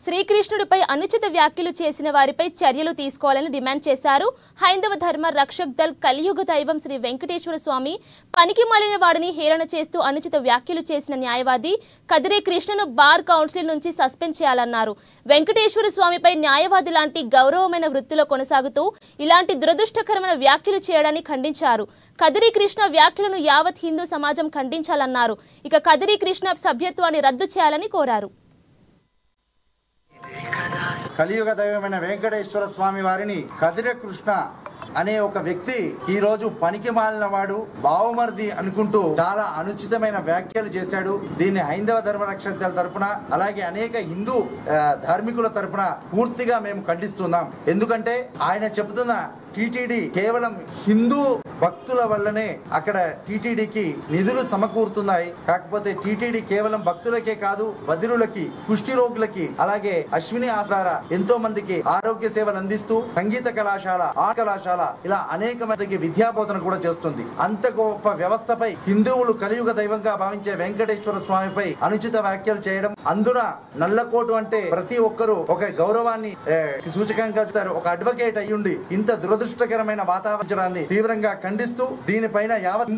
శ్రీకృష్ణుడిపై అనుచిత వ్యాఖ్యలు చేసిన వారిపై చర్యలు తీసుకోవాలని డిమాండ్ చేశారు. హైందవ ధర్మ రక్షక్ దళ్ కలియుగ దైవం శ్రీ వెంకటేశ్వర స్వామి పనికి మాలిన వాడిని హేళన చేస్తూ అనుచిత వ్యాఖ్యలు చేసిన న్యాయవాది కదిరి కృష్ణను బార్ కౌన్సిల్ నుంచి సస్పెండ్ చేయాలన్నారు. వెంకటేశ్వర స్వామిపై న్యాయవాది లాంటి గౌరవమైన వృత్తిలో కొనసాగుతూ ఇలాంటి దురదృష్టకరమైన వ్యాఖ్యలు చేయడాన్ని ఖండించారు. కదిరి కృష్ణ వ్యాఖ్యలను యావత్ హిందూ సమాజం ఖండించాలన్నారు. ఇక కదిరి కృష్ణ సభ్యత్వాన్ని రద్దు చేయాలని కోరారు. కలియుగ దైవమైన వెంకటేశ్వర స్వామి వారిని కదిరి కృష్ణ అనే ఒక వ్యక్తి ఈ రోజు పనికి మాలిన వాడు, బావుమర్ది అనుకుంటూ చాలా అనుచితమైన వ్యాఖ్యలు చేశాడు. దీన్ని హైందవ ధర్మ రక్షక దళ తరపున అలాగే అనేక హిందూ ధార్మికుల తరపున పూర్తిగా మేము ఖండిస్తున్నాం. ఎందుకంటే ఆయన చెబుతున్న టీటీడీ కేవలం హిందూ భక్తుల వల్లనే అక్కడ టీటీడీకి నిధులు సమకూరుతున్నాయి. కాకపోతే టీటీడీ కేవలం భక్తులకే కాదు, బదిరులకి, కుష్టి రోగులకి, అలాగే అశ్విని ఆధార ఎంతో మందికి ఆరోగ్య సేవలు అందిస్తూ సంగీత కళాశాల, ఆర్ట్ కళాశాల ఇలా అనేక మందికి విద్యాబోధన కూడా చేస్తుంది. అంత గొప్ప వ్యవస్థపై హిందువులు కలియుగ దైవంగా భావించే వెంకటేశ్వర స్వామిపై అనుచిత వ్యాఖ్యలు చేయడం, అందున నల్లకోటు అంటే ప్రతి ఒక్కరూ ఒక గౌరవాన్ని సూచకంగా ఒక అడ్వకేట్ అయ్యుండి ఇంత దురదృష్టకరమైన వాతావరణాన్ని తీవ్రంగా ఖండిస్తూ దీనిపైన యావత్